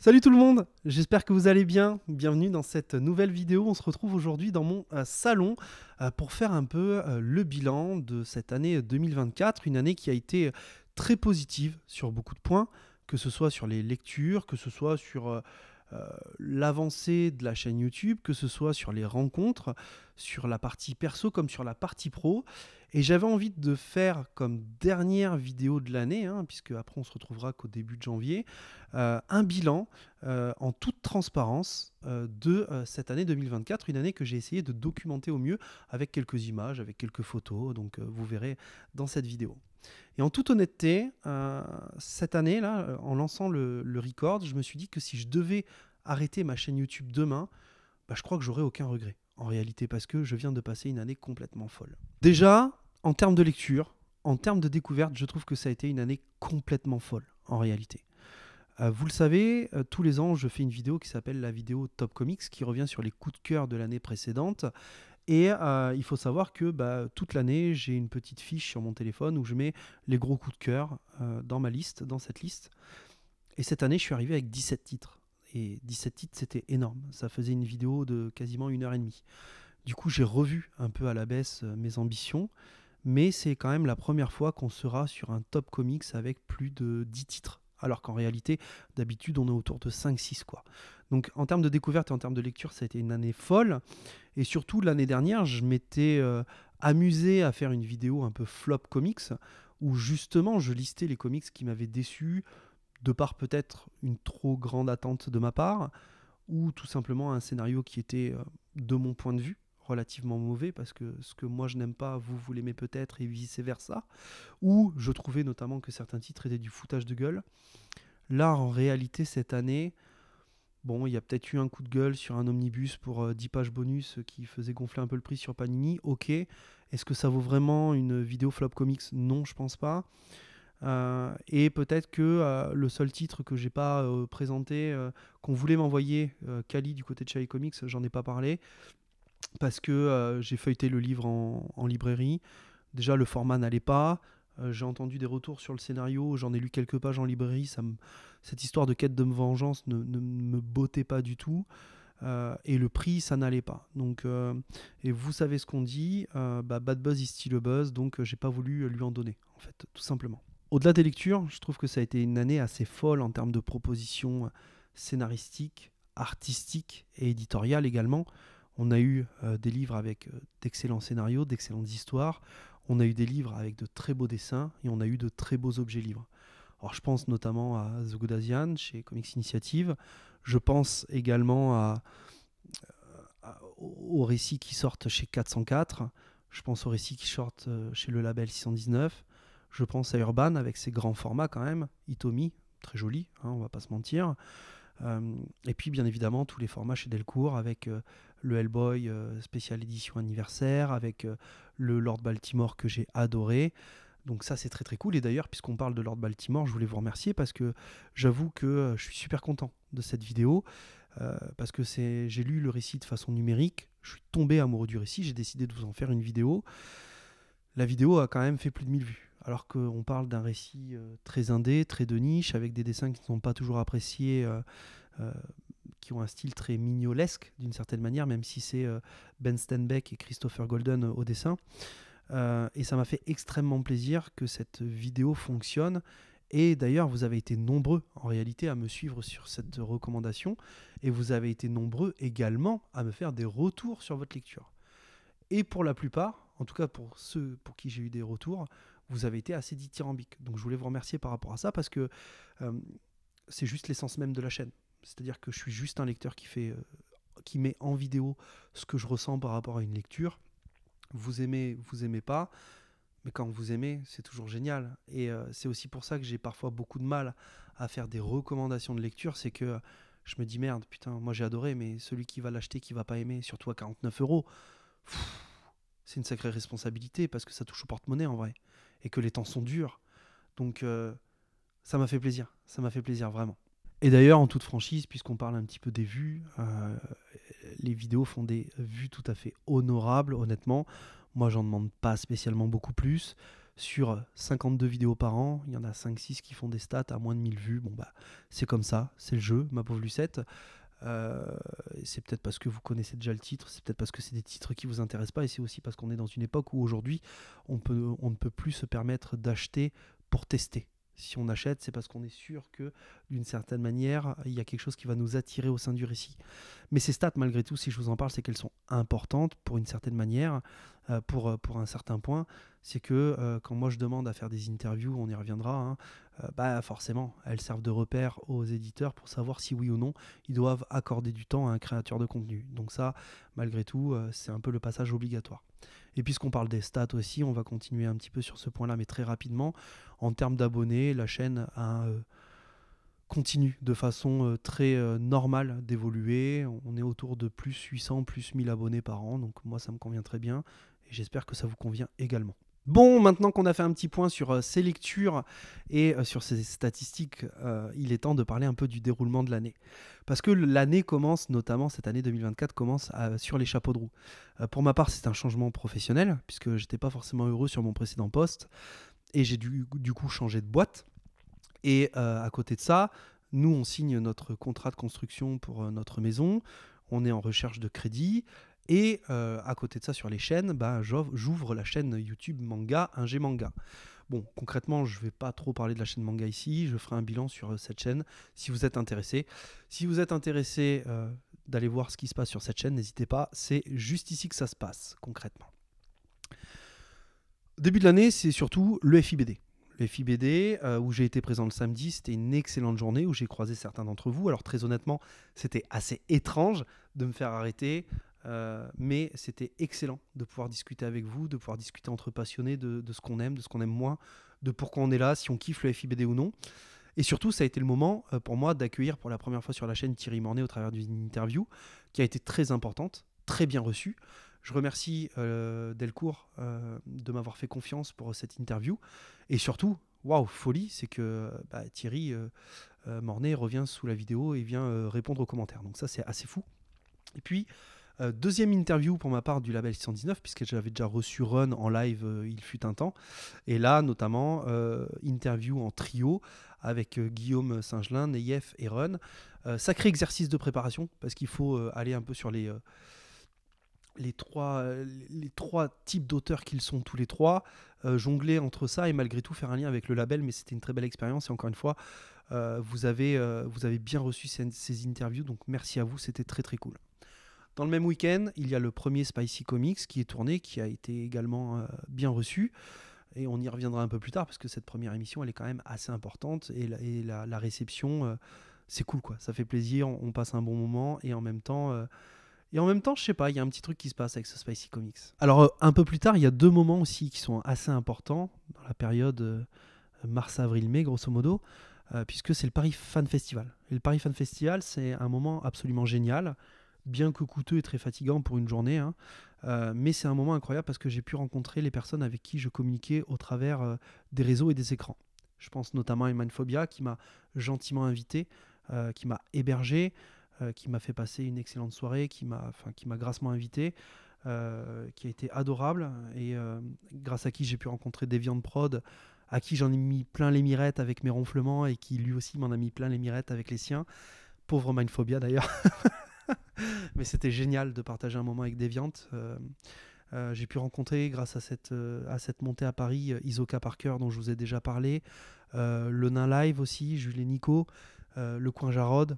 Salut tout le monde, j'espère que vous allez bien. Bienvenue dans cette nouvelle vidéo. On se retrouve aujourd'hui dans mon salon pour faire un peu le bilan de cette année 2024, une année qui a été très positive sur beaucoup de points, que ce soit sur les lectures, que ce soit sur l'avancée de la chaîne YouTube, que ce soit sur les rencontres, sur la partie perso comme sur la partie pro. Et j'avais envie de faire comme dernière vidéo de l'année, puisque après on se retrouvera qu'au début de janvier, un bilan en toute transparence de cette année 2024, une année que j'ai essayé de documenter au mieux avec quelques images, avec quelques photos, donc vous verrez dans cette vidéo. Et en toute honnêteté, cette année-là, en lançant le record, je me suis dit que si je devais arrêter ma chaîne YouTube demain, je crois que j'aurais aucun regret, en réalité, parce que je viens de passer une année complètement folle. Déjà, en termes de lecture, en termes de découverte, je trouve que ça a été une année complètement folle, en réalité. Vous le savez, tous les ans, je fais une vidéo qui s'appelle la vidéo Top Comics, qui revient sur les coups de cœur de l'année précédente. Et il faut savoir que toute l'année, j'ai une petite fiche sur mon téléphone où je mets les gros coups de cœur dans ma liste, dans cette liste. Et cette année, je suis arrivé avec 17 titres. Et 17 titres, c'était énorme. Ça faisait une vidéo de quasiment 1 h 30. Du coup, j'ai revu un peu à la baisse mes ambitions. Mais c'est quand même la première fois qu'on sera sur un top comics avec plus de 10 titres. Alors qu'en réalité, d'habitude, on est autour de 5-6 quoi. Donc en termes de découverte et en termes de lecture, ça a été une année folle. Et surtout, l'année dernière, je m'étais amusé à faire une vidéo un peu flop comics, où justement, je listais les comics qui m'avaient déçu, de par peut-être une trop grande attente de ma part, ou tout simplement un scénario qui était, de mon point de vue, relativement mauvais, parce que ce que moi je n'aime pas, vous l'aimez peut-être, et vice-versa, ou je trouvais notamment que certains titres étaient du foutage de gueule. Là, en réalité, cette année, bon, il y a peut-être eu un coup de gueule sur un omnibus pour 10 pages bonus qui faisait gonfler un peu le prix sur Panini, ok. Est-ce que ça vaut vraiment une vidéo flop comics? Non, je pense pas. Et peut-être que le seul titre que j'ai pas présenté, qu'on voulait m'envoyer, Kali du côté de Chai Comics, j'en ai pas parlé parce que j'ai feuilleté le livre en librairie. Déjà, le format n'allait pas. J'ai entendu des retours sur le scénario, j'en ai lu quelques pages en librairie. Cette histoire de quête de vengeance ne me bottait pas du tout. Et le prix, ça n'allait pas. Donc, et vous savez ce qu'on dit, bad buzz is still a buzz, donc j'ai pas voulu lui en donner, en fait, tout simplement. Au-delà des lectures, je trouve que ça a été une année assez folle en termes de propositions scénaristiques, artistiques et éditoriales également. On a eu des livres avec d'excellents scénarios, d'excellentes histoires. On a eu des livres avec de très beaux dessins et on a eu de très beaux objets livres. Alors, je pense notamment à The Good Asian chez Comics Initiative. Je pense également aux récits qui sortent chez 404. Je pense aux récits qui sortent chez le label 619. Je pense à Urban avec ses grands formats quand même. Itomi, très joli, on va pas se mentir. Et puis bien évidemment tous les formats chez Delcourt avec le Hellboy spécial édition anniversaire, avec le Lord Baltimore que j'ai adoré. Donc ça c'est très très cool. Et d'ailleurs, puisqu'on parle de Lord Baltimore, je voulais vous remercier parce que j'avoue que je suis super content de cette vidéo. Parce que j'ai lu le récit de façon numérique, je suis tombé amoureux du récit, j'ai décidé de vous en faire une vidéo. La vidéo a quand même fait plus de 1000 vues, alors qu'on parle d'un récit très indé, très de niche, avec des dessins qui ne sont pas toujours appréciés, qui ont un style très mignolesque d'une certaine manière, même si c'est Ben Stenbeck et Christopher Golden au dessin. Et ça m'a fait extrêmement plaisir que cette vidéo fonctionne. Et d'ailleurs, vous avez été nombreux en réalité à me suivre sur cette recommandation. Et vous avez été nombreux également à me faire des retours sur votre lecture. Et pour la plupart, en tout cas pour ceux pour qui j'ai eu des retours, vous avez été assez dithyrambiques. Donc je voulais vous remercier par rapport à ça parce que c'est juste l'essence même de la chaîne. C'est-à-dire que je suis juste un lecteur qui met en vidéo ce que je ressens par rapport à une lecture. Vous aimez pas, mais quand vous aimez, c'est toujours génial. Et c'est aussi pour ça que j'ai parfois beaucoup de mal à faire des recommandations de lecture, c'est que je me dis merde, putain, moi j'ai adoré, mais celui qui va l'acheter, qui va pas aimer, surtout à 49 euros, c'est une sacrée responsabilité parce que ça touche au porte-monnaie en vrai, et que les temps sont durs. Donc ça m'a fait plaisir vraiment. Et d'ailleurs, en toute franchise, puisqu'on parle un petit peu des vues, les vidéos font des vues tout à fait honorables, honnêtement. Moi, j'en demande pas spécialement beaucoup plus. Sur 52 vidéos par an, il y en a 5-6 qui font des stats à moins de 1000 vues. Bon bah c'est comme ça, c'est le jeu, ma pauvre Lucette. Euh, c'est peut-être parce que vous connaissez déjà le titre, c'est peut-être parce que c'est des titres qui vous intéressent pas, et c'est aussi parce qu'on est dans une époque où aujourd'hui on ne peut plus se permettre d'acheter pour tester. Si on achète, c'est parce qu'on est sûr que d'une certaine manière, il y a quelque chose qui va nous attirer au sein du récit. Mais ces stats, malgré tout, si je vous en parle, c'est qu'elles sont importantes pour une certaine manière, pour un certain point. C'est que quand moi je demande à faire des interviews, on y reviendra, hein, bah forcément, elles servent de repère aux éditeurs pour savoir si oui ou non ils doivent accorder du temps à un créateur de contenu. Donc ça, malgré tout, c'est un peu le passage obligatoire. Et puisqu'on parle des stats aussi, on va continuer un petit peu sur ce point-là, mais très rapidement. En termes d'abonnés, la chaîne continue de façon très normale d'évoluer. On est autour de plus 800, plus 1000 abonnés par an. Donc moi, ça me convient très bien. Et j'espère que ça vous convient également. Bon, maintenant qu'on a fait un petit point sur ces lectures et sur ces statistiques, il est temps de parler un peu du déroulement de l'année. Parce que l'année commence, notamment cette année 2024, commence sur les chapeaux de roue. Pour ma part, c'est un changement professionnel, puisque j'étais pas forcément heureux sur mon précédent poste, et j'ai du coup changé de boîte. Et à côté de ça, nous, on signe notre contrat de construction pour notre maison, on est en recherche de crédit. Et à côté de ça, sur les chaînes, bah, j'ouvre la chaîne YouTube Manga, Ingé Manga. Bon, concrètement, je ne vais pas trop parler de la chaîne Manga ici. Je ferai un bilan sur cette chaîne si vous êtes intéressé. Si vous êtes intéressé d'aller voir ce qui se passe sur cette chaîne, n'hésitez pas. C'est juste ici que ça se passe, concrètement. Début de l'année, c'est surtout le FIBD. Le FIBD, où j'ai été présent le samedi, c'était une excellente journée où j'ai croisé certains d'entre vous. Alors très honnêtement, c'était assez étrange de me faire arrêter. Mais c'était excellent de pouvoir discuter avec vous, de pouvoir discuter entre passionnés de ce qu'on aime, de ce qu'on aime moins, de pourquoi on est là, si on kiffe le FIBD ou non. Et surtout, ça a été le moment pour moi d'accueillir pour la première fois sur la chaîne Thierry Mornay au travers d'une interview qui a été très importante, très bien reçue. Je remercie Delcourt de m'avoir fait confiance pour cette interview. Et surtout, waouh, folie, c'est que Thierry Mornay revient sous la vidéo et vient répondre aux commentaires. Donc ça, c'est assez fou. Et puis, deuxième interview pour ma part du label 619, puisque j'avais déjà reçu Run en live il fut un temps. Et là, notamment, interview en trio avec Guillaume Singelin, Neyef et Run. Sacré exercice de préparation, parce qu'il faut aller un peu sur les trois types d'auteurs qu'ils sont tous les trois, jongler entre ça et malgré tout faire un lien avec le label. Mais c'était une très belle expérience et encore une fois, vous avez bien reçu ces interviews, donc merci à vous, c'était très très cool. Dans le même week-end, il y a le premier Spicy Comics qui est tourné, qui a été également bien reçu. Et on y reviendra un peu plus tard, parce que cette première émission, elle est quand même assez importante. Et la réception, c'est cool, quoi. Ça fait plaisir, on passe un bon moment. Et en même temps, je sais pas, il y a un petit truc qui se passe avec ce Spicy Comics. Alors, un peu plus tard, il y a deux moments aussi qui sont assez importants, dans la période mars, avril, mai, grosso modo, puisque c'est le Paris Fan Festival. Et le Paris Fan Festival, c'est un moment absolument génial, bien que coûteux et très fatigant pour une journée, hein. Mais c'est un moment incroyable parce que j'ai pu rencontrer les personnes avec qui je communiquais au travers des réseaux et des écrans. Je pense notamment à Mindphobia qui m'a gentiment invité, qui m'a hébergé, qui m'a fait passer une excellente soirée, qui m'a grassement invité, qui a été adorable et grâce à qui j'ai pu rencontrer Deviant Prod, à qui j'en ai mis plein les mirettes avec mes ronflements et qui lui aussi m'en a mis plein les mirettes avec les siens. Pauvre Mindphobia d'ailleurs. Mais c'était génial de partager un moment avec Deviant. J'ai pu rencontrer, grâce à cette montée à Paris, Isoka Parker, dont je vous ai déjà parlé, le Nain Live aussi, Jules et Nico, le Coin Jarod,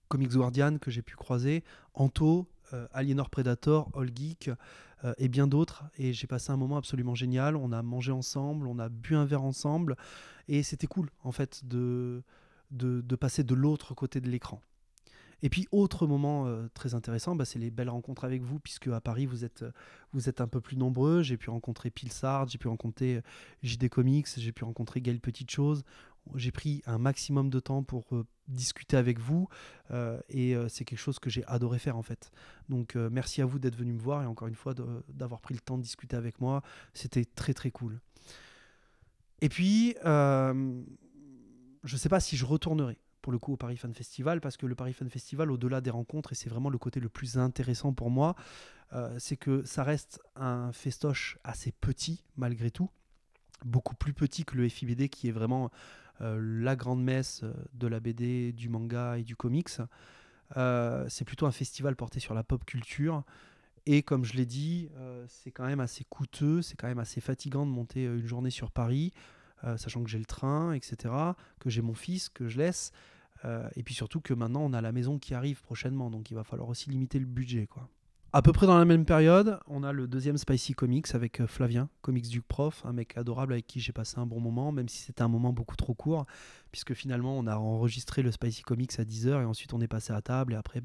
Comics Guardian que j'ai pu croiser, Anto, Aliénor Predator, All Geek et bien d'autres. Et j'ai passé un moment absolument génial. On a mangé ensemble, on a bu un verre ensemble. Et c'était cool, en fait, de passer de l'autre côté de l'écran. Et puis, autre moment très intéressant, c'est les belles rencontres avec vous, puisque à Paris, vous êtes un peu plus nombreux. J'ai pu rencontrer Pilsard, j'ai pu rencontrer JD Comics, j'ai pu rencontrer Gaël Petite Chose. J'ai pris un maximum de temps pour discuter avec vous et c'est quelque chose que j'ai adoré faire en fait. Donc merci à vous d'être venu me voir et encore une fois d'avoir pris le temps de discuter avec moi. C'était très très cool. Et puis, je ne sais pas si je retournerai pour le coup au Paris Fan Festival, parce que le Paris Fan Festival, au-delà des rencontres, et c'est vraiment le côté le plus intéressant pour moi, c'est que ça reste un festoche assez petit malgré tout. beaucoup plus petit que le FIBD qui est vraiment la grande messe de la BD, du manga et du comics. C'est plutôt un festival porté sur la pop culture. Et comme je l'ai dit, c'est quand même assez coûteux, c'est quand même assez fatigant de monter une journée sur Paris, sachant que j'ai le train, etc., que j'ai mon fils, que je laisse. Et puis surtout que maintenant, on a la maison qui arrive prochainement, donc il va falloir aussi limiter le budget, quoi. À peu près dans la même période, on a le deuxième Spicy Comics avec Flavien, Comics du Prof, un mec adorable avec qui j'ai passé un bon moment, même si c'était un moment beaucoup trop court, puisque finalement on a enregistré le Spicy Comics à 10h et ensuite on est passé à table et après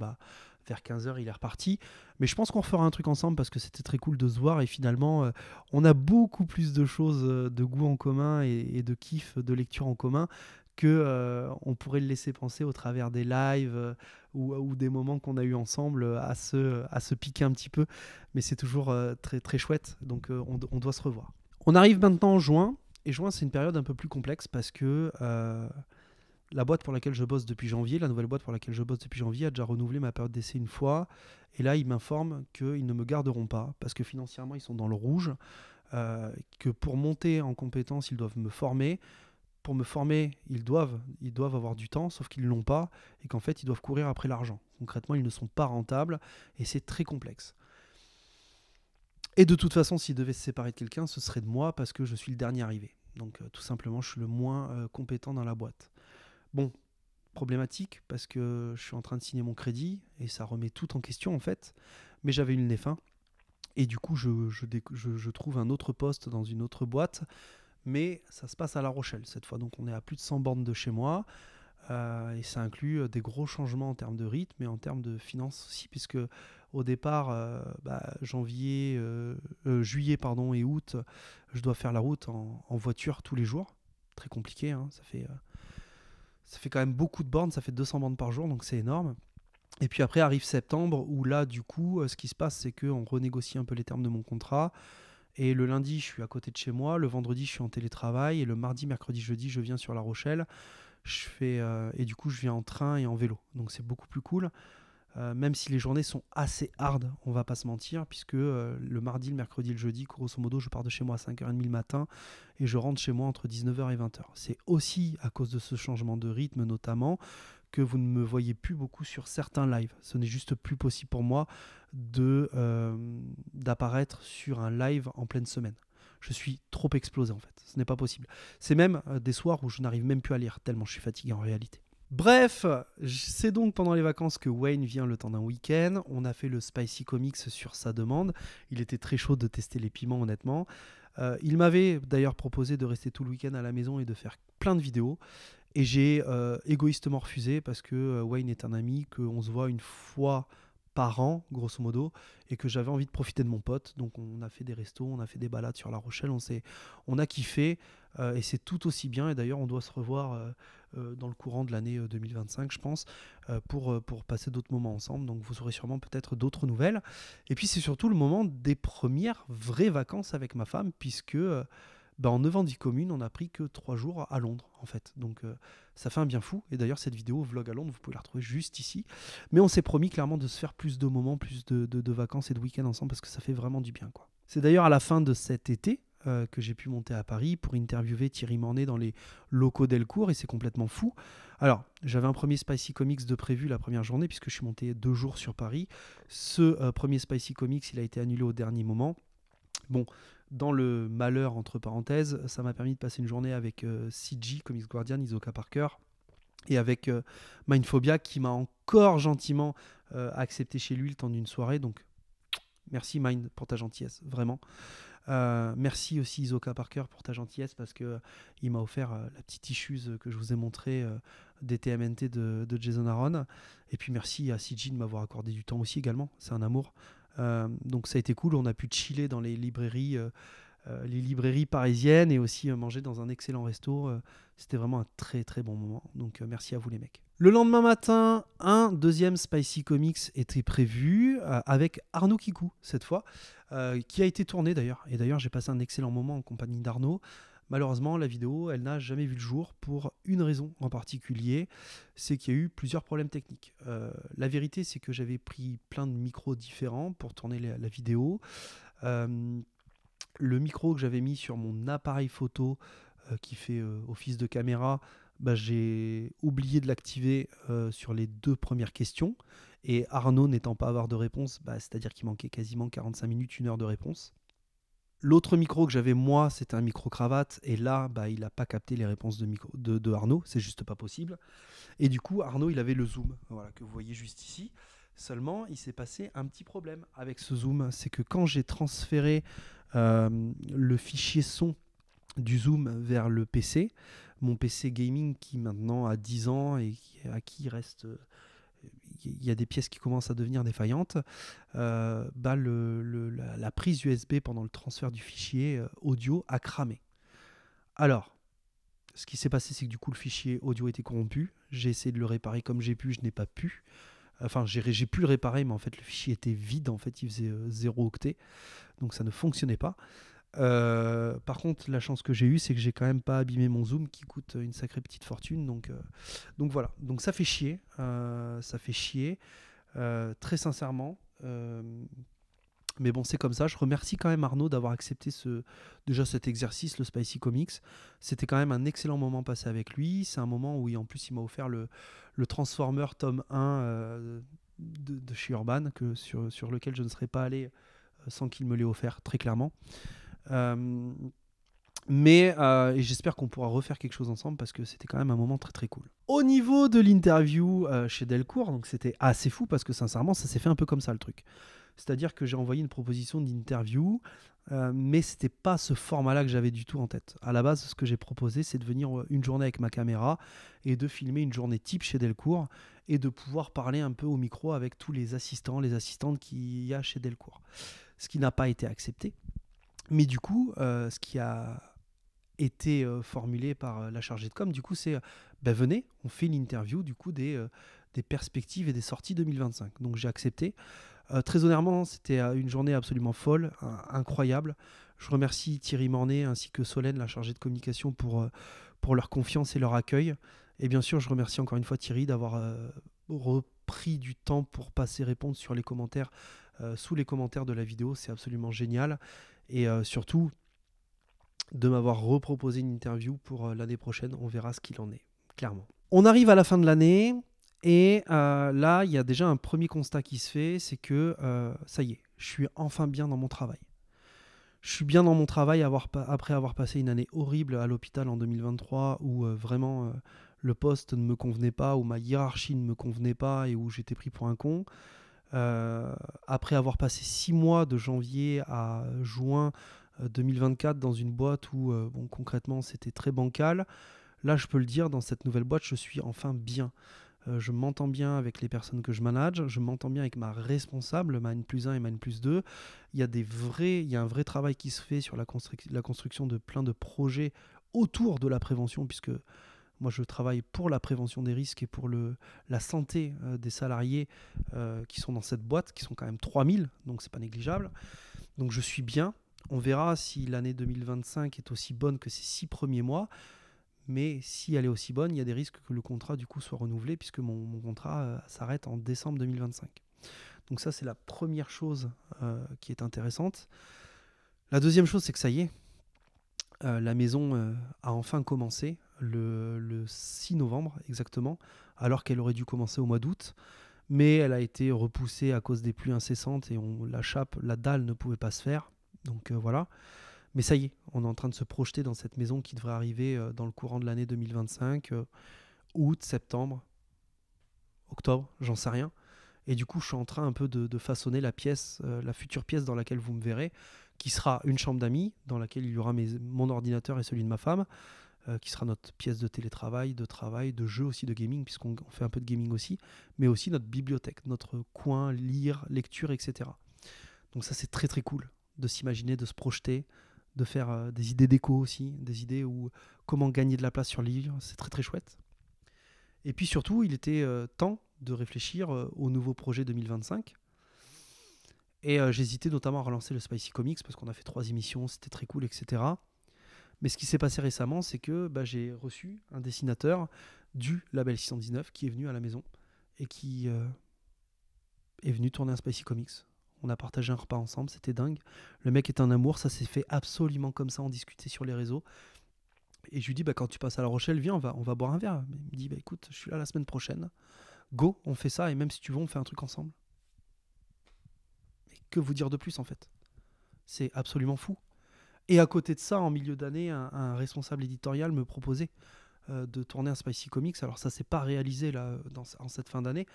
vers 15h il est reparti. Mais je pense qu'on refera un truc ensemble parce que c'était très cool de se voir et finalement on a beaucoup plus de choses de goût en commun et de kiff de lecture en commun que on pourrait le laisser penser au travers des lives ou des moments qu'on a eu ensemble à se piquer un petit peu. Mais c'est toujours très, très chouette, donc on doit se revoir. On arrive maintenant en juin, et juin c'est une période un peu plus complexe parce que la boîte pour laquelle je bosse depuis janvier, la nouvelle boîte pour laquelle je bosse depuis janvier a déjà renouvelé ma période d'essai une fois, et là ils m'informent qu'ils ne me garderont pas parce que financièrement ils sont dans le rouge, que pour monter en compétences ils doivent me former. Pour me former, ils doivent avoir du temps, sauf qu'ils ne l'ont pas, et qu'en fait, ils doivent courir après l'argent. Concrètement, ils ne sont pas rentables, et c'est très complexe. Et de toute façon, s'ils devaient se séparer de quelqu'un, ce serait de moi, parce que je suis le dernier arrivé. Donc, tout simplement, je suis le moins compétent dans la boîte. Bon, problématique, parce que je suis en train de signer mon crédit, et ça remet tout en question, en fait. Mais j'avais une fin, et du coup, je trouve un autre poste dans une autre boîte, mais ça se passe à La Rochelle cette fois, donc on est à plus de 100 bornes de chez moi, et ça inclut des gros changements en termes de rythme et en termes de finances aussi, puisque au départ, juillet et août, je dois faire la route en voiture tous les jours, très compliqué, hein, ça fait quand même beaucoup de bornes, ça fait 200 bornes par jour, donc c'est énorme. Et puis après arrive septembre, où là du coup, ce qui se passe, c'est qu'on renégocie un peu les termes de mon contrat. Et le lundi, je suis à côté de chez moi. Le vendredi, je suis en télétravail. Et le mardi, mercredi, jeudi, je viens sur La Rochelle. Et du coup, je viens en train et en vélo. Donc, c'est beaucoup plus cool. Même si les journées sont assez hard, on va pas se mentir, puisque le mardi, le mercredi, le jeudi, grosso modo, je pars de chez moi à 5h30 le matin et je rentre chez moi entre 19h et 20h. C'est aussi à cause de ce changement de rythme, notamment, que vous ne me voyez plus beaucoup sur certains lives. Ce n'est juste plus possible pour moi d'apparaître sur un live en pleine semaine. Je suis trop explosé en fait, ce n'est pas possible. C'est même des soirs où je n'arrive même plus à lire, tellement je suis fatigué en réalité. Bref, c'est donc pendant les vacances que Wayne vient le temps d'un week-end. On a fait le Spicy Comics sur sa demande. Il était très chaud de tester les piments, honnêtement. Il m'avait d'ailleurs proposé de rester tout le week-end à la maison et de faire plein de vidéos. Et j'ai égoïstement refusé parce que Wayne est un ami, qu'on se voit une fois par an, grosso modo, et que j'avais envie de profiter de mon pote. Donc on a fait des restos, on a fait des balades sur La Rochelle, on a kiffé, et c'est tout aussi bien. Et d'ailleurs, on doit se revoir dans le courant de l'année 2025, je pense, pour passer d'autres moments ensemble. Donc vous aurez sûrement peut-être d'autres nouvelles. Et puis c'est surtout le moment des premières vraies vacances avec ma femme, puisque en 9 ans de vie commune, on n'a pris que 3 jours à Londres, en fait. Donc ça fait un bien fou. Et d'ailleurs, cette vidéo vlog à Londres, vous pouvez la retrouver juste ici. Mais on s'est promis clairement de se faire plus de moments, plus de vacances et de week-ends ensemble, parce que ça fait vraiment du bien, quoi. C'est d'ailleurs à la fin de cet été que j'ai pu monter à Paris pour interviewer Thierry Mornay dans les locaux Delcourt, et c'est complètement fou. Alors, j'avais un premier Spicy Comics de prévu la première journée, puisque je suis monté 2 jours sur Paris. Ce premier Spicy Comics, il a été annulé au dernier moment. Bon, dans le malheur, entre parenthèses, ça m'a permis de passer une journée avec CG, Comics Guardian, Isoka Parker, et avec Mindphobia, qui m'a encore gentiment accepté chez lui le temps d'une soirée. Donc, merci Mind pour ta gentillesse, vraiment. Merci aussi Isoka Parker pour ta gentillesse, parce que il m'a offert la petite issues que je vous ai montré des TMNT de Jason Aaron. Et puis merci à CG de m'avoir accordé du temps aussi également, c'est un amour. Donc ça a été cool, on a pu chiller dans les librairies parisiennes, et aussi manger dans un excellent resto. C'était vraiment un très très bon moment, donc merci à vous les mecs. Le lendemain matin, un deuxième Spicy Comics était prévu avec Arnaud Kikou cette fois, qui a été tourné d'ailleurs. Et d'ailleurs, j'ai passé un excellent moment en compagnie d'Arnaud. Malheureusement, la vidéo, elle n'a jamais vu le jour pour une raison en particulier, c'est qu'il y a eu plusieurs problèmes techniques. La vérité, c'est que j'avais pris plein de micros différents pour tourner la vidéo. Le micro que j'avais mis sur mon appareil photo qui fait office de caméra, j'ai oublié de l'activer sur les 2 premières questions. Et Arnaud n'étant pas avoir de réponse, c'est-à-dire qu'il manquait quasiment 45 minutes, 1 heure de réponse. L'autre micro que j'avais moi, c'était un micro cravate. Et là, il n'a pas capté les réponses de Arnaud. C'est juste pas possible. Et du coup, Arnaud, il avait le zoom, voilà, que vous voyez juste ici. Seulement, il s'est passé un petit problème avec ce zoom. C'est que quand j'ai transféré le fichier son du zoom vers le PC, mon PC gaming qui maintenant a 10 ans et à qui il reste... il y a des pièces qui commencent à devenir défaillantes, la prise USB pendant le transfert du fichier audio a cramé. Alors, ce qui s'est passé, c'est que du coup, le fichier audio était corrompu. J'ai essayé de le réparer comme j'ai pu, je n'ai pas pu. Enfin, j'ai pu le réparer, mais en fait, le fichier était vide. En fait, il faisait 0 octet. Donc, ça ne fonctionnait pas. Par contre, la chance que j'ai eue, c'est que j'ai quand même pas abîmé mon zoom qui coûte une sacrée petite fortune. Donc voilà. Donc, ça fait chier. Très sincèrement. Mais bon, c'est comme ça. Je remercie quand même Arnaud d'avoir accepté déjà cet exercice, le Spicy Comics. C'était quand même un excellent moment passé avec lui. C'est un moment où, en plus, il m'a offert le Transformer tome 1 de chez Urban, sur lequel je ne serais pas allé sans qu'il me l'ait offert, très clairement. Et j'espère qu'on pourra refaire quelque chose ensemble parce que c'était quand même un moment très très cool. Au niveau de l'interview chez Delcourt, donc c'était assez fou parce que sincèrement, ça s'est fait un peu comme ça le truc. C'est-à-dire que j'ai envoyé une proposition d'interview, mais c'était pas ce format-là que j'avais du tout en tête. À la base, ce que j'ai proposé, c'est de venir une journée avec ma caméra et de filmer une journée type chez Delcourt et de pouvoir parler un peu au micro avec tous les assistants, les assistantes qu'il y a chez Delcourt. Ce qui n'a pas été accepté. Mais du coup, ce qui a été formulé par la chargée de com, du coup, c'est venez, on fait une interview du coup des perspectives et des sorties 2025. Donc j'ai accepté. Très honnêtement, c'était une journée absolument folle, incroyable. Je remercie Thierry Mornay ainsi que Solène, la chargée de communication, pour leur confiance et leur accueil. Et bien sûr, je remercie encore une fois Thierry d'avoir repris du temps pour passer répondre sur les commentaires, sous les commentaires de la vidéo. C'est absolument génial. Et surtout, de m'avoir reproposé une interview pour l'année prochaine. On verra ce qu'il en est, clairement. On arrive à la fin de l'année. Et là, il y a déjà un premier constat qui se fait, c'est que ça y est, je suis enfin bien dans mon travail. Je suis bien dans mon travail après avoir passé une année horrible à l'hôpital en 2023 où vraiment le poste ne me convenait pas, où ma hiérarchie ne me convenait pas et où j'étais pris pour un con. Après avoir passé 6 mois de janvier à juin 2024 dans une boîte où concrètement c'était très bancal, là je peux le dire, dans cette nouvelle boîte, je suis enfin bien. Je m'entends bien avec les personnes que je manage, je m'entends bien avec ma responsable, ma N+1 et ma N+2. Il y a un vrai travail qui se fait sur la construction de plein de projets autour de la prévention, puisque moi je travaille pour la prévention des risques et pour la santé des salariés qui sont dans cette boîte, qui sont quand même 3000, donc c'est pas négligeable. Donc je suis bien. On verra si l'année 2025 est aussi bonne que ces 6 premiers mois. Mais si elle est aussi bonne, il y a des risques que le contrat du coup soit renouvelé puisque mon contrat s'arrête en décembre 2025. Donc ça, c'est la première chose qui est intéressante. La deuxième chose, c'est que ça y est, la maison a enfin commencé le 6 novembre exactement, alors qu'elle aurait dû commencer au mois d'août. Mais elle a été repoussée à cause des pluies incessantes et la dalle ne pouvait pas se faire. Donc voilà. Mais ça y est, on est en train de se projeter dans cette maison qui devrait arriver dans le courant de l'année 2025, août, septembre, octobre, j'en sais rien. Et du coup, je suis en train un peu de façonner la future pièce dans laquelle vous me verrez, qui sera une chambre d'amis, dans laquelle il y aura mon ordinateur et celui de ma femme, qui sera notre pièce de télétravail, de jeu aussi, de gaming, puisqu'on fait un peu de gaming aussi, mais aussi notre bibliothèque, notre coin, lecture, etc. Donc ça, c'est très très cool de s'imaginer, de se projeter, de faire des idées déco aussi, des idées où comment gagner de la place sur les livres, c'est très très chouette. Et puis surtout, il était temps de réfléchir au nouveau projet 2025. Et j'hésitais notamment à relancer le Spicy Comics parce qu'on a fait 3 émissions, c'était très cool, etc. Mais ce qui s'est passé récemment, c'est que j'ai reçu un dessinateur du Label 619 qui est venu à la maison et qui est venu tourner un Spicy Comics. On a partagé un repas ensemble, c'était dingue. Le mec est un amour, ça s'est fait absolument comme ça, on discutait sur les réseaux. Et je lui dis, bah, quand tu passes à La Rochelle, viens, on va boire un verre. Il me dit, bah, écoute, je suis là la semaine prochaine. Go, on fait ça, et même si tu veux, on fait un truc ensemble. Et que vous dire de plus, en fait? C'est absolument fou. Et à côté de ça, en milieu d'année, un responsable éditorial me proposait de tourner un Spicy Comics. Alors ça s'est pas réalisé là, en cette fin d'année,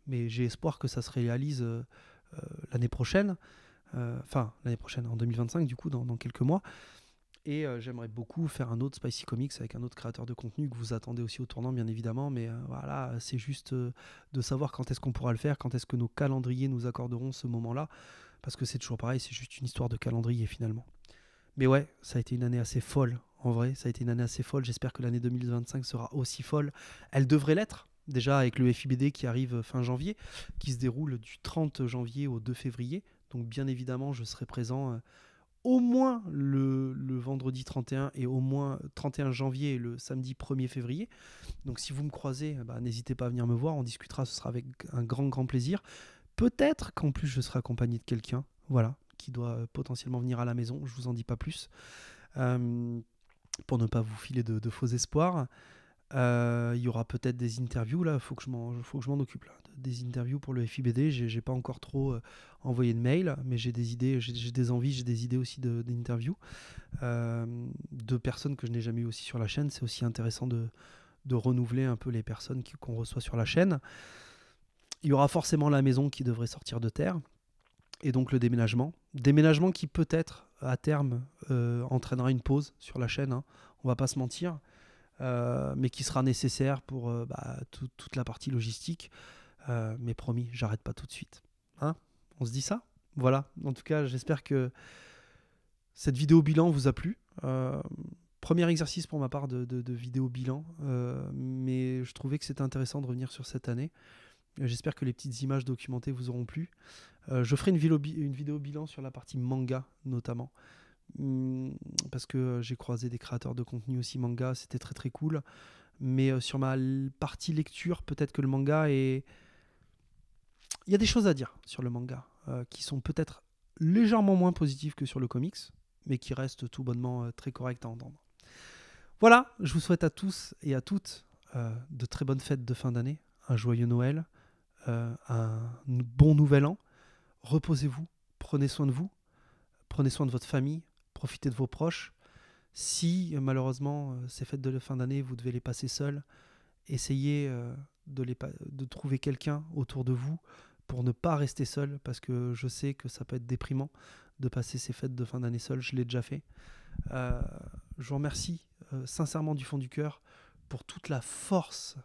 mais j'ai espoir que ça se réalise l'année prochaine. Enfin, l'année prochaine, en 2025, du coup, dans quelques mois. Et j'aimerais beaucoup faire un autre Spicy Comics avec un autre créateur de contenu que vous attendez aussi au tournant, bien évidemment. Mais voilà, c'est juste de savoir quand est-ce qu'on pourra le faire, quand est-ce que nos calendriers nous accorderont ce moment-là. Parce que c'est toujours pareil, c'est juste une histoire de calendrier finalement. Mais ouais, ça a été une année assez folle. En vrai, ça a été une année assez folle. J'espère que l'année 2025 sera aussi folle. Elle devrait l'être. Déjà avec le FIBD qui arrive fin janvier, qui se déroule du 30 janvier au 2 février. Donc bien évidemment, je serai présent au moins le vendredi 31 et au moins 31 janvier et le samedi 1er février. Donc si vous me croisez, bah, n'hésitez pas à venir me voir. On discutera, ce sera avec un grand plaisir. Peut-être qu'en plus je serai accompagné de quelqu'un. Voilà, qui doit potentiellement venir à la maison. Je vous en dis pas plus. Pour ne pas vous filer de faux espoirs. Il y aura peut-être des interviews là, faut que je m'en occupe là. Des interviews pour le FIBD, j'ai pas encore trop envoyé de mail, mais j'ai des idées, j'ai des envies, j'ai des idées aussi d'interviews de personnes que je n'ai jamais eues aussi sur la chaîne. C'est aussi intéressant de renouveler un peu les personnes qu'on reçoit sur la chaîne. Il y aura forcément la maison qui devrait sortir de terre, et donc le déménagement qui peut-être à terme entraînera une pause sur la chaîne, hein. On va pas se mentir. Mais qui sera nécessaire pour toute la partie logistique. Mais promis, j'arrête pas tout de suite. Hein, on se dit ça? Voilà. En tout cas, j'espère que cette vidéo bilan vous a plu. Premier exercice pour ma part de vidéo bilan. Mais je trouvais que c'était intéressant de revenir sur cette année. J'espère que les petites images documentées vous auront plu. Je ferai une vidéo bilan sur la partie manga notamment. Parce que j'ai croisé des créateurs de contenu aussi manga, c'était très cool. Mais sur ma partie lecture, peut-être que le manga est... Il y a des choses à dire sur le manga qui sont peut-être légèrement moins positives que sur le comics, mais qui restent tout bonnement très correctes à entendre. Voilà, je vous souhaite à tous et à toutes de très bonnes fêtes de fin d'année, un joyeux Noël, un bon nouvel an. Reposez-vous, prenez soin de vous, prenez soin de votre famille, profitez de vos proches. Si malheureusement ces fêtes de fin d'année, vous devez les passer seuls, essayez de trouver quelqu'un autour de vous pour ne pas rester seul, parce que je sais que ça peut être déprimant de passer ces fêtes de fin d'année seul, je l'ai déjà fait. Je vous remercie sincèrement du fond du cœur pour toute la force,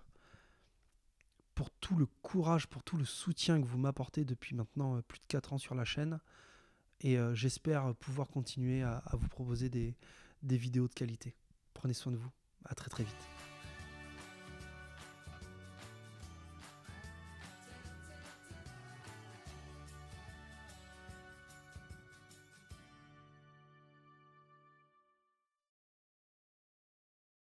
pour tout le courage, pour tout le soutien que vous m'apportez depuis maintenant plus de 4 ans sur la chaîne. Et j'espère pouvoir continuer à vous proposer des vidéos de qualité. Prenez soin de vous. À très vite.